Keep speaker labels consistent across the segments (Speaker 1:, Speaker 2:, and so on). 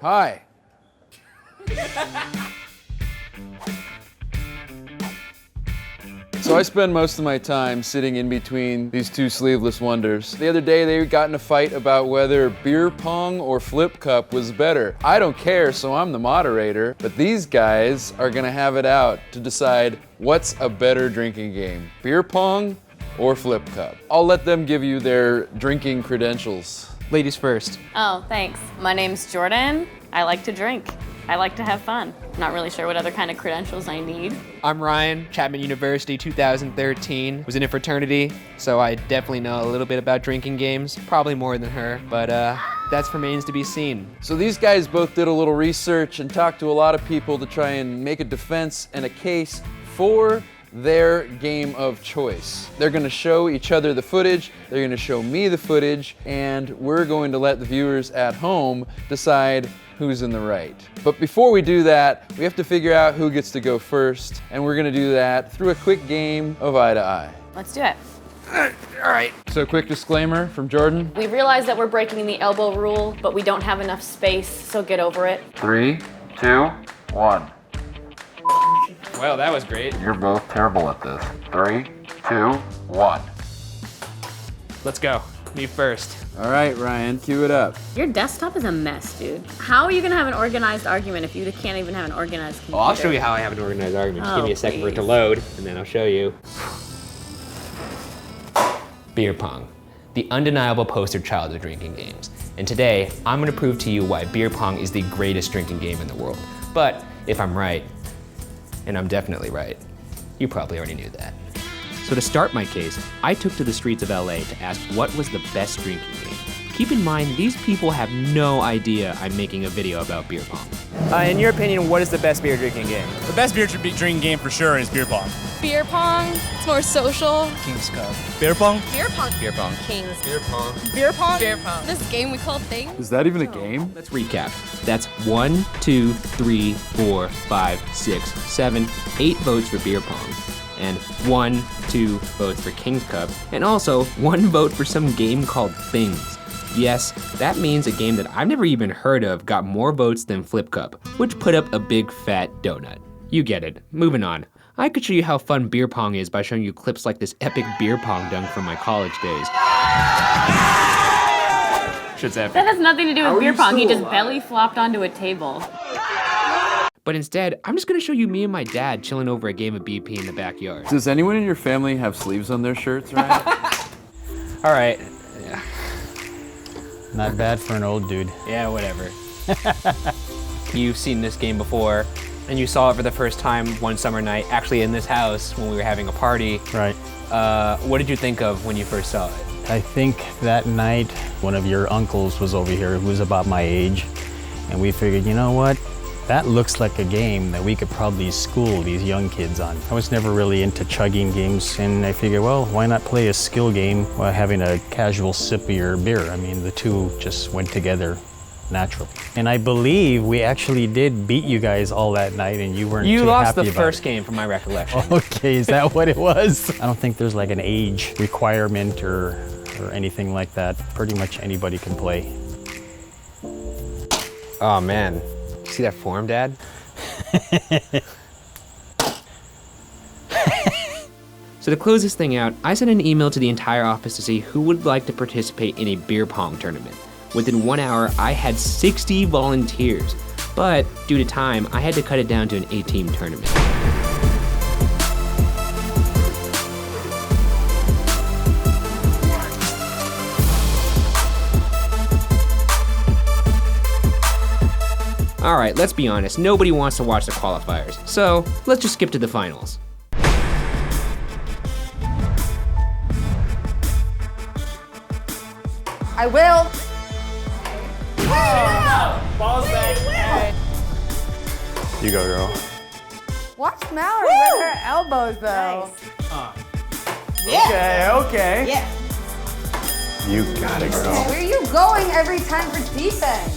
Speaker 1: Hi. So I spend most of my time sitting in between these two sleeveless wonders. The other day they got in a fight about whether beer pong or flip cup was better. I don't care, so I'm the moderator, but these guys are gonna have it out to decide what's a better drinking game, beer pong or flip cup. I'll let them give you their drinking credentials.
Speaker 2: Ladies first.
Speaker 3: Oh, thanks. My name's Jordan. I like to drink. I like to have fun. Not really sure what other kind of credentials I need.
Speaker 2: I'm Ryan, Chapman University 2013. Was in a fraternity, so I definitely know a little bit about drinking games. Probably more than her, but that remains to be seen.
Speaker 1: So these guys both did a little research and talked to a lot of people to try and make a defense and a case for their game of choice. They're gonna show each other the footage, they're gonna show me the footage, and we're going to let the viewers at home decide who's in the right. But before we do that, we have to figure out who gets to go first, and we're gonna do that through a quick game of eye to eye.
Speaker 3: Let's do it.
Speaker 1: All right. So quick disclaimer from Jordan.
Speaker 3: We realize that we're breaking the elbow rule, but we don't have enough space, so get over it.
Speaker 1: 3, 2, 1.
Speaker 2: Well, that was great.
Speaker 1: You're both terrible at this. 3, 2, 1.
Speaker 2: Let's go. Me first.
Speaker 1: All right, Ryan, cue it up.
Speaker 3: Your desktop is a mess, dude. How are you gonna have an organized argument if you can't even have an organized computer?
Speaker 2: Well, I'll show you how I have an organized argument. Just give me a second for it to load, and then I'll show you. Beer pong, the undeniable poster child of drinking games. And today, I'm gonna prove to you why beer pong is the greatest drinking game in the world. But if I'm right, and I'm definitely right, you probably already knew that. So to start my case, I took to the streets of LA to ask what was the best drinking game. Keep in mind, these people have no idea I'm making a video about beer pong. In your opinion, what is the best beer drinking game?
Speaker 4: The best beer drinking game for sure is beer pong.
Speaker 5: Beer pong, it's more social.
Speaker 4: King's Cup. Beer pong?
Speaker 5: Beer pong.
Speaker 4: Beer pong.
Speaker 5: Kings.
Speaker 4: Beer pong.
Speaker 5: Beer pong?
Speaker 4: Beer pong.
Speaker 5: This game we call things?
Speaker 1: Is that even a game?
Speaker 2: Let's recap. That's 1, 2, 3, 4, 5, 6, 7, 8 votes for beer pong. And 1, 2 votes for King's Cup. And also 1 vote for some game called Things. Yes, that means a game that I've never even heard of got more votes than Flip Cup, which put up a big fat donut. You get it. Moving on. I could show you how fun beer pong is by showing you clips like this epic beer pong dunk from my college days. Shit's epic.
Speaker 3: That has nothing to do with beer pong. He just belly flopped onto a table.
Speaker 2: But instead, I'm just gonna show you me and my dad chilling over a game of BP in the backyard.
Speaker 1: Does anyone in your family have sleeves on their shirts, Ryan?
Speaker 2: All right.
Speaker 6: Not bad for an old dude.
Speaker 2: Yeah, whatever. You've seen this game before, and you saw it for the first time one summer night, actually in this house when we were having a party.
Speaker 6: Right.
Speaker 2: What did you think of when you first saw it?
Speaker 6: I think that night, one of your uncles was over here who was about my age, and we figured, you know what? That looks like a game that we could probably school these young kids on. I was never really into chugging games, and I figured, well, why not play a skill game while having a casual sip of your beer? I mean, the two just went together naturally. And I believe we actually did beat you guys all that night, and you weren't too happy about it.
Speaker 2: You lost the first game from my recollection.
Speaker 6: Okay, is that what it was? I don't think there's like an age requirement or anything like that. Pretty much anybody can play.
Speaker 2: Oh man. See that form, Dad? So to close this thing out, I sent an email to the entire office to see who would like to participate in a beer pong tournament. Within 1 hour, I had 60 volunteers, but due to time, I had to cut it down to an 8-team tournament. All right, let's be honest, nobody wants to watch the qualifiers, so let's just skip to the finals.
Speaker 7: I will.
Speaker 4: Balls back.
Speaker 6: You go, girl.
Speaker 7: Watch Mallory with her elbows, though.
Speaker 4: Okay.
Speaker 7: Yeah.
Speaker 6: You got it, girl.
Speaker 7: Where are you going every time for defense?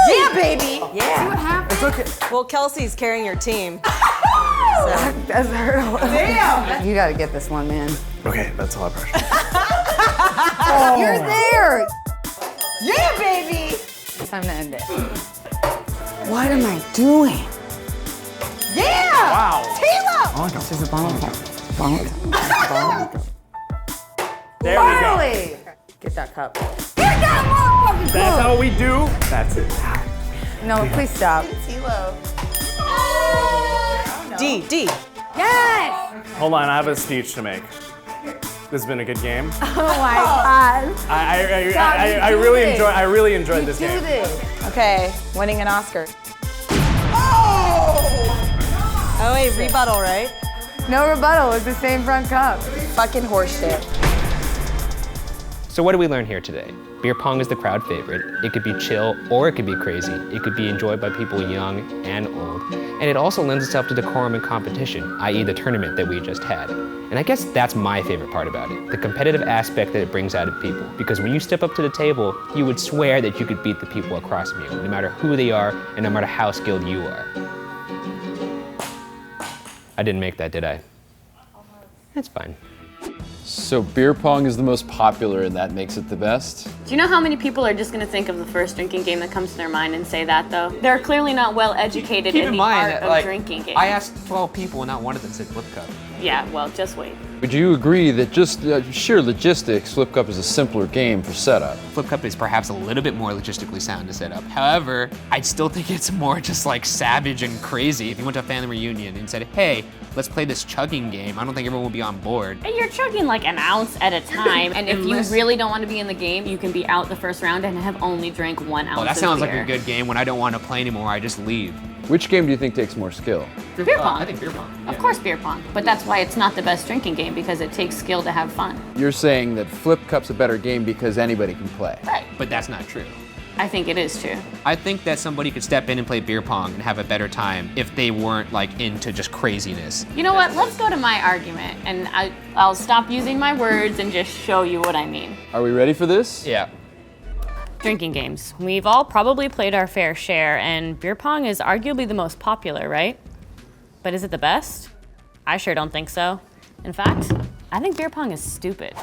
Speaker 8: Yeah, baby.
Speaker 7: Yeah. See what happens?
Speaker 4: It's okay.
Speaker 8: Well, Kelsey's carrying your team.
Speaker 7: That does hurt a little.
Speaker 8: Damn.
Speaker 7: You gotta get this one, man.
Speaker 4: Okay, that's a lot of pressure.
Speaker 7: You're there.
Speaker 8: Yeah, baby.
Speaker 7: It's time to end it.
Speaker 8: What am I doing?
Speaker 7: Yeah!
Speaker 4: Wow.
Speaker 7: Tilo!
Speaker 8: This is a bonk.
Speaker 4: There we go.
Speaker 7: Finally!
Speaker 8: Get that cup.
Speaker 7: Get that motherfucking
Speaker 4: That's
Speaker 7: cup!
Speaker 4: how we do. That's it.
Speaker 7: No, please stop.
Speaker 8: D.
Speaker 7: Yes!
Speaker 4: Hold on, I have a speech to make. This has been a good game.
Speaker 7: Oh my God.
Speaker 4: I
Speaker 7: you do
Speaker 4: really
Speaker 7: this.
Speaker 4: enjoyed
Speaker 7: You
Speaker 4: this
Speaker 7: do
Speaker 4: game.
Speaker 7: this.
Speaker 8: Okay, winning an Oscar. Oh wait, rebuttal, right?
Speaker 7: No rebuttal. It's the same front cup.
Speaker 8: Fucking horseshit.
Speaker 2: So what did we learn here today? Beer pong is the crowd favorite. It could be chill or it could be crazy. It could be enjoyed by people young and old. And it also lends itself to decorum and competition, i.e. the tournament that we just had. And I guess that's my favorite part about it, the competitive aspect that it brings out of people. Because when you step up to the table, you would swear that you could beat the people across from you, no matter who they are and no matter how skilled you are. I didn't make that, did I? That's fine.
Speaker 1: So beer pong is the most popular and that makes it the best?
Speaker 3: Do you know how many people are just going to think of the first drinking game that comes to their mind and say that, though? They're clearly not well educated in the art of drinking games.
Speaker 2: I asked 12 people and not one of them said flip cup.
Speaker 3: Yeah, well, just wait.
Speaker 1: Would you agree that just sheer logistics, Flip Cup is a simpler game for setup?
Speaker 2: Flip cup is perhaps a little bit more logistically sound to set up. However, I still think it's more just like savage and crazy. If you went to a family reunion and said, hey, let's play this chugging game, I don't think everyone would be on board.
Speaker 3: And you're chugging like an ounce at a time, and if you really don't want to be in the game, you can be out the first round and have only drank 1 ounce
Speaker 2: Oh, that
Speaker 3: of
Speaker 2: sounds like
Speaker 3: beer.
Speaker 2: a good game. When I don't want to play anymore, I just leave.
Speaker 1: Which game do you think takes more skill?
Speaker 3: Beer pong.
Speaker 2: I think beer pong.
Speaker 3: Of course beer pong, but that's why it's not the best drinking game, because it takes skill to have fun.
Speaker 1: You're saying that Flip Cup's a better game because anybody can play.
Speaker 3: Right.
Speaker 2: But that's not true.
Speaker 3: I think it is true.
Speaker 2: I think that somebody could step in and play beer pong and have a better time if they weren't like into just craziness.
Speaker 3: You know what? Let's go to my argument, and I'll stop using my words and just show you what I mean.
Speaker 1: Are we ready for this?
Speaker 2: Yeah.
Speaker 3: Drinking games. We've all probably played our fair share, and beer pong is arguably the most popular, right? But is it the best? I sure don't think so. In fact, I think beer pong is stupid.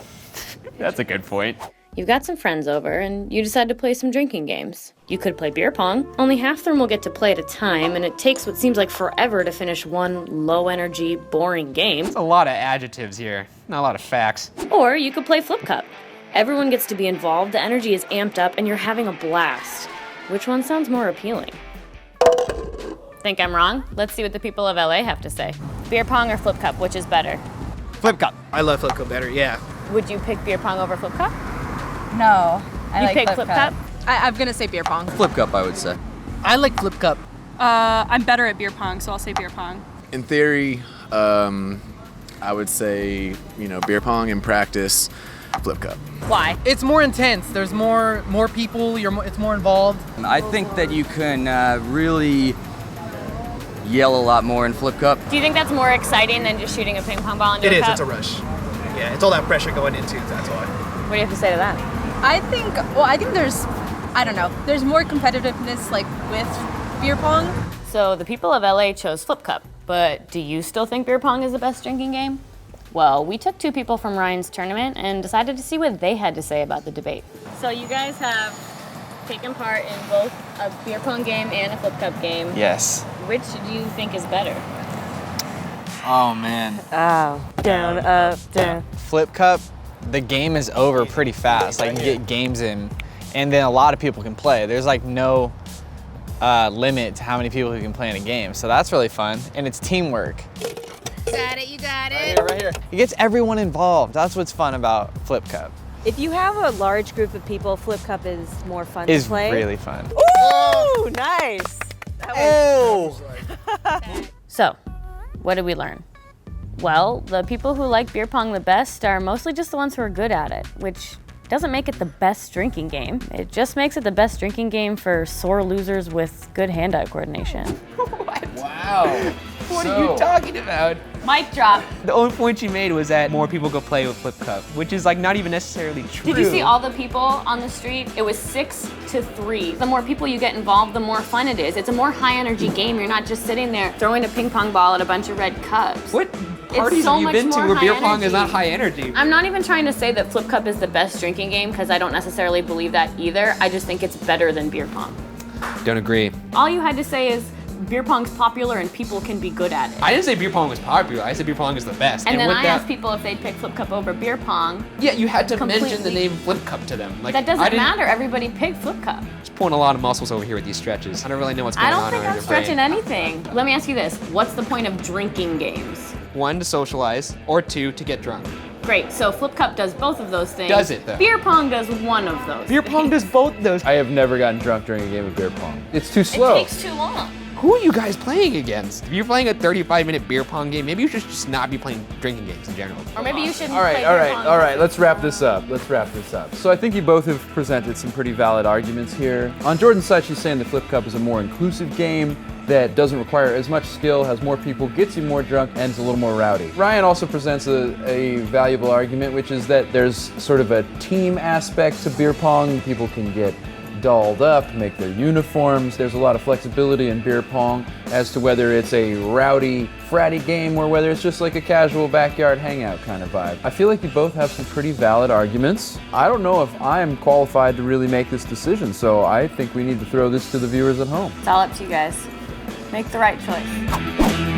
Speaker 2: That's a good point.
Speaker 3: You've got some friends over, and you decide to play some drinking games. You could play beer pong. Only half of them will get to play at a time, and it takes what seems like forever to finish one low-energy, boring game.
Speaker 2: A lot of adjectives here, not a lot of facts.
Speaker 3: Or you could play Flip Cup. Everyone gets to be involved, the energy is amped up, and you're having a blast. Which one sounds more appealing? Think I'm wrong? Let's see what the people of LA have to say. Beer pong or Flip Cup, which is better?
Speaker 9: Flip Cup. I love Flip Cup better, yeah.
Speaker 3: Would you pick beer pong over Flip Cup?
Speaker 7: No.
Speaker 3: You pick Flip Cup?
Speaker 5: I'm gonna say beer pong.
Speaker 10: Flip Cup, I would say.
Speaker 9: I like Flip Cup.
Speaker 5: I'm better at beer pong, so I'll say beer pong.
Speaker 10: In theory, I would say, beer pong. In practice, Flip Cup.
Speaker 3: Why?
Speaker 9: It's more intense. There's more people. It's more involved.
Speaker 10: I think that you can really yell a lot more in Flip Cup.
Speaker 3: Do you think that's more exciting than just shooting a ping pong ball into
Speaker 9: It
Speaker 3: a
Speaker 9: is.
Speaker 3: cup?
Speaker 9: It's a rush. Yeah, it's all that pressure going into it. That's why.
Speaker 3: What do you have to say to that?
Speaker 5: I think there's more competitiveness like with beer pong.
Speaker 3: So the people of LA chose Flip Cup, but do you still think beer pong is the best drinking game? Well, we took 2 people from Ryan's tournament and decided to see what they had to say about the debate. So you guys have taken part in both a beer pong game and a Flip Cup game.
Speaker 10: Yes.
Speaker 3: Which do you think is better?
Speaker 10: Oh, man.
Speaker 8: Down, up, down.
Speaker 11: Flip Cup, the game is over pretty fast. Like, you get games in, and then a lot of people can play. There's like no limit to how many people who can play in a game. So that's really fun, and it's teamwork.
Speaker 5: Got it, you got it.
Speaker 11: Right here. It gets everyone involved. That's what's fun about Flip Cup.
Speaker 8: If you have a large group of people, Flip Cup is more fun
Speaker 11: It's
Speaker 8: to play.
Speaker 11: really fun.
Speaker 8: Ooh, nice.
Speaker 3: So, what did we learn? Well, the people who like beer pong the best are mostly just the ones who are good at it, which doesn't make it the best drinking game. It just makes it the best drinking game for sore losers with good hand-eye coordination.
Speaker 1: Wow.
Speaker 2: What are you talking about?
Speaker 3: Mic drop.
Speaker 2: The only point you made was that more people go play with Flip Cup, which is like not even necessarily true.
Speaker 3: Did you see all the people on the street? It was 6-3. The more people you get involved, the more fun it is. It's a more high energy game. You're not just sitting there throwing a ping pong ball at a bunch of red cups.
Speaker 2: What parties
Speaker 3: so
Speaker 2: have you
Speaker 3: much
Speaker 2: been to
Speaker 3: more
Speaker 2: where beer
Speaker 3: high
Speaker 2: pong is
Speaker 3: energy.
Speaker 2: not high energy?
Speaker 3: I'm not even trying to say that Flip Cup is the best drinking game because I don't necessarily believe that either. I just think it's better than beer pong.
Speaker 2: Don't agree.
Speaker 3: All you had to say is beer pong's popular and people can be good at it.
Speaker 2: I didn't say beer pong was popular. I said beer pong is the best.
Speaker 3: And then
Speaker 2: with
Speaker 3: I
Speaker 2: that,
Speaker 3: asked people if they'd pick Flip Cup over beer pong.
Speaker 2: Yeah, you had to mention the
Speaker 3: completely.
Speaker 2: name Flip Cup to them. Like
Speaker 3: That
Speaker 2: I
Speaker 3: doesn't
Speaker 2: didn't-
Speaker 3: matter. Everybody picked Flip Cup.
Speaker 2: Just pulling a lot of muscles over here with these stretches. I don't really know what's going
Speaker 3: I don't
Speaker 2: on
Speaker 3: think
Speaker 2: around
Speaker 3: I'm
Speaker 2: your
Speaker 3: stretching
Speaker 2: brain.
Speaker 3: anything. Let me ask you this. What's the point of drinking games?
Speaker 2: 1, to socialize, or 2, to get drunk.
Speaker 3: Great, so Flip Cup does both of those things.
Speaker 2: Does it, though?
Speaker 3: Beer pong does one of those.
Speaker 2: Beer pong does both those.
Speaker 1: I have never gotten drunk during a game of beer pong. It's too slow.
Speaker 3: It takes too long.
Speaker 2: Who are you guys playing against? If you're playing a 35-minute beer pong game, maybe you should just not be playing drinking games in general.
Speaker 3: Or maybe you shouldn't
Speaker 1: All right,
Speaker 3: play
Speaker 1: all
Speaker 3: beer
Speaker 1: right,
Speaker 3: pong.
Speaker 1: all right. Let's wrap this up. So I think you both have presented some pretty valid arguments here. On Jordan's side, she's saying the Flip Cup is a more inclusive game that doesn't require as much skill, has more people, gets you more drunk, and is a little more rowdy. Ryan also presents a valuable argument, which is that there's sort of a team aspect to beer pong. People can get dolled up, make their uniforms. There's a lot of flexibility in beer pong as to whether it's a rowdy, fratty game or whether it's just like a casual backyard hangout kind of vibe. I feel like you both have some pretty valid arguments. I don't know if I'm qualified to really make this decision, so I think we need to throw this to the viewers at home.
Speaker 3: It's all up to you guys. Make the right choice.